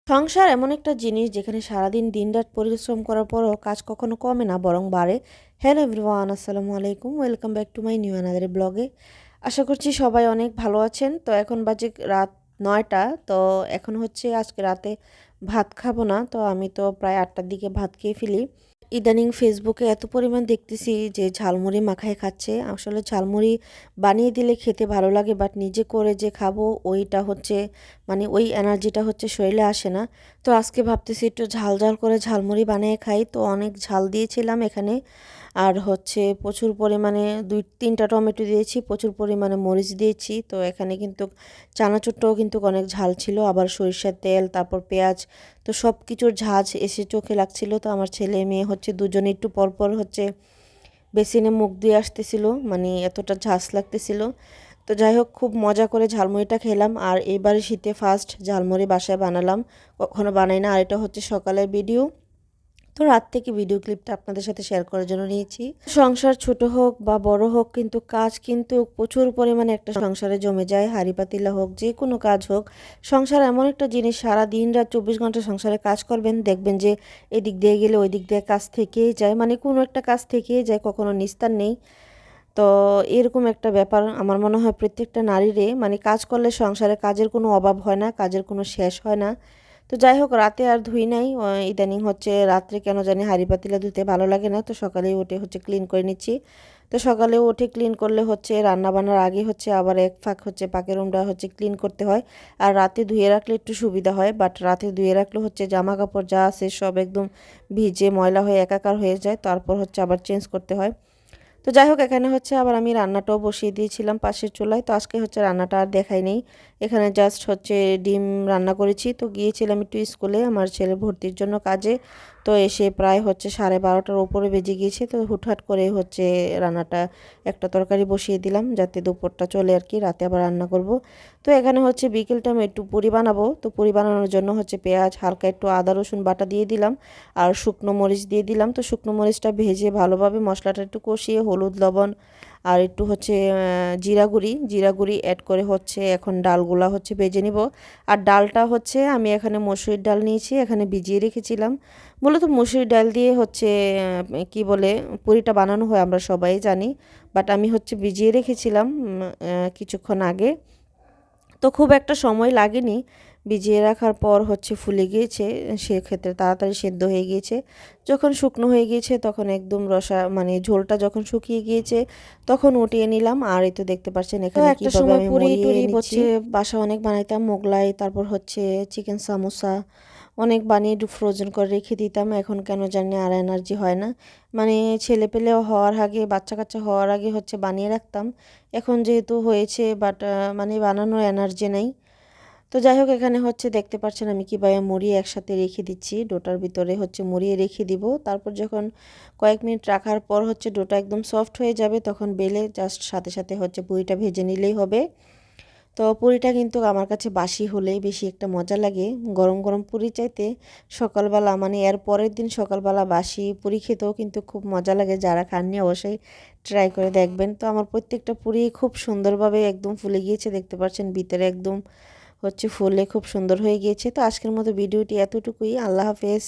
সংসার এমন একটা জিনিস যেখানে সারাদিন দিনরাত পরিশ্রম করার পরও কাজ কখনো কমে না, বরং বাড়ে। হ্যালো এভরিওয়ান, আসসালামু আলাইকুম, welcome back to my new another ব্লগে। আশা করছি সবাই অনেক ভালো আছেন। তো এখন বাজে রাত 9টা। তো এখন হচ্ছে আজকে রাতে ভাত খাবো না, তো আমি তো প্রায় 8টার দিকে ভাত খেয়ে ফেলি। ইদানিং ফেসবুকে এত পরিমাণ দেখতেছি যে ঝালমুড়ি মাখায় খাচ্ছে। আসলে ঝালমুড়ি বানিয়ে দিলে খেতে ভালো লাগে, বাট নিজে করে যে খাবো ওইটা হচ্ছে মানে ওই এনার্জিটা হচ্ছে শরীরে আসে না। তো আজকে ভাবতেছি একটু ঝাল ঝাল করে ঝালমুড়ি বানিয়ে খাই। তো অনেক ঝাল দিয়েছিলাম এখানে, আর হচ্ছে প্রচুর পরিমাণে 2-3টা টমেটো দিয়েছি, প্রচুর পরিমাণে মরিচ দিয়েছি। তো এখানে কিন্তু চানাচুরটাও কিন্তু অনেক ঝাল ছিল, আবার সরিষার তেল, তারপর পেঁয়াজ, তো সব কিছুর ঝাঁজ এসে চোখে লাগছিল। তো আমার ছেলে মেয়ে হচ্ছে দুজনে একটু পরপর হচ্ছে বেসিনে মুখ দিয়ে আসতেছিল, মানে এতটা ঝাঁজ লাগতেছিল। তো যাই হোক, খুব মজা করে ঝালমুড়িটা খেলাম। আর এবারে শীতে ফার্স্ট ঝালমুড়ি বাসায় বানালাম, কখনো বানাই না। আর এটা হচ্ছে সকালের ভিডিও, তো রাত থেকে ভিডিও ক্লিপটা আপনাদের সাথে শেয়ার করার জন্য নিয়েছি। সংসার ছোট হোক বা বড় হোক, কিন্তু কাজ কিন্তু প্রচুর পরিমাণে একটা সংসারে জমে যায়। হাঁড়ি পাতিলা হোক, যে কোনো কাজ হোক, সংসার এমন একটা জিনিস, সারা দিন রাত 24 ঘন্টা সংসারে কাজ করবেন, দেখবেন যে এদিক দিয়ে গেলে ওই দিক দিয়ে কাজ থেকেই যায়, মানে কোনো একটা কাজ থেকেই যায়, কখনো নিস্তার নেই। তো এরকম একটা ব্যাপার আমার মনে হয় প্রত্যেকটা নারীরে, মানে কাজ করলে সংসারে কাজের কোনো অভাব হয় না, কাজের কোনো শেষ হয় না। তো যাই হোক, রাতে আর ধুই নাই। ইদানিং হচ্ছে রাত্রে কেন জানি হাঁড়ি পাতিলা ধুতে ভালো লাগে না, তো সকালেই উঠে হচ্ছে ক্লিন করে নিচ্ছি। তো সকালে উঠে ক্লিন করলে হচ্ছে রান্না বান্নার আগে হচ্ছে আবার এক ফাঁক হচ্ছে পাকের রুমটা হচ্ছে ক্লিন করতে হয়। আর রাতে ধুয়ে রাখলে একটু সুবিধা হয়, বাট রাতে ধুয়ে রাখলে হচ্ছে জামা কাপড় যা আছে সব একদম ভিজে ময়লা হয়ে একাকার হয়ে যায়, তারপর হচ্ছে আবার চেঞ্জ করতে হয়। তো যাই হোক, এখানে হচ্ছে আবার আমি রান্নাটাও বসিয়ে দিয়েছিলাম পাশের চুলায়। তো আজকে হচ্ছে রান্নাটা আর দেখাই নেই, এখানে জাস্ট হচ্ছে ডিম রান্না করেছি। তো গিয়েছিলাম একটু স্কুলে আমার ছেলে ভর্তির জন্য কাজে। তো এসে প্রায় হচ্ছে 12:30টার ওপরে বেজে গিয়েছে। তো হুটহাট করে হচ্ছে রান্নাটা, একটা তরকারি বসিয়ে দিলাম যাতে দুপুরটা চলে আর কি, রাতে আবার রান্না করব। তো এখানে হচ্ছে বিকেল টাইমে একটু পুরি বানাবো। তো পুরি বানানোর জন্য হচ্ছে পেঁয়াজ, হালকা একটু আদা রসুন বাটা দিয়ে দিলাম, আর শুকনো মরিচ দিয়ে দিলাম। তো শুকনো মরিচটা ভেজে ভালোভাবে মশলাটা একটু কষিয়ে হলুদ লবণ আর একটু হচ্ছে জিরা গুঁড়ি অ্যাড করে হচ্ছে এখন ডালগুলা হচ্ছে ভেজে নিব। আর ডালটা হচ্ছে আমি এখানে মসুরির ডাল নিয়েছি, এখানে ভিজিয়ে রেখেছিলাম। মূলত মসুরির ডাল দিয়ে হচ্ছে কি বলে পুরিটা বানানো হয় আমরা সবাই জানি, বাট আমি হচ্ছে ভিজিয়ে রেখেছিলাম কিছুক্ষণ আগে। তো খুব একটা সময় লাগেনি, ভিজিয়ে রাখার পর হচ্ছে ফুলে গিয়েছে, সেক্ষেত্রে তাড়াতাড়ি সেদ্ধ হয়ে গিয়েছে। যখন শুকনো হয়ে গিয়েছে তখন একদম মানে ঝোলটা যখন শুকিয়ে গিয়েছে তখন উঠিয়ে নিলাম। আর এই তো দেখতে পাচ্ছেন এখানে একটা কিভাবে সময় আমি পুরি টুরি হচ্ছে বাসা অনেক বানাইতাম, মোগলাই, তারপর হচ্ছে চিকেন সামোসা অনেক বানিয়ে একটু ফ্রোজেন করে রেখে দিতাম। এখন কেন জানি আর এনার্জি হয় না, মানে ছেলে পেলে হওয়ার আগে, বাচ্চা কাচ্চা হওয়ার আগে হচ্ছে বানিয়ে রাখতাম। এখন যেহেতু হয়েছে, বাট মানে বানানোর এনার্জি নেই। তো যাই হোক, এখানে হচ্ছে দেখতে পাচ্ছেন আমি কীভাবে মুড়িয়ে একসাথে রেখে দিচ্ছি, ডোটার ভিতরে হচ্ছে মুড়িয়ে রেখে দিব। তারপর যখন কয়েক মিনিট রাখার পর হচ্ছে ডোটা একদম সফট হয়ে যাবে, তখন বেলে জাস্ট সাথে সাথে হচ্ছে পুরিটা ভেজে নিলেই হবে। তো পুরিটা কিন্তু আমার কাছে বাসি হলেই বেশি একটা মজা লাগে, গরম গরম পুরি চাইতে সকালবেলা, মানে এর পরের দিন সকালবেলা বাসি পুরি খেতেও কিন্তু খুব মজা লাগে। যারা খাননি অবশ্যই ট্রাই করে দেখবেন। তো আমার প্রত্যেকটা পুরি খুব সুন্দরভাবে একদম ফুলে গিয়েছে, দেখতে পাচ্ছেন ভিতরে একদম হচ্ছে ফুলে খুব সুন্দর হয়ে গিয়েছে। তো আজকের মতো ভিডিওটি এতটুকুই, আল্লাহ হাফেজ।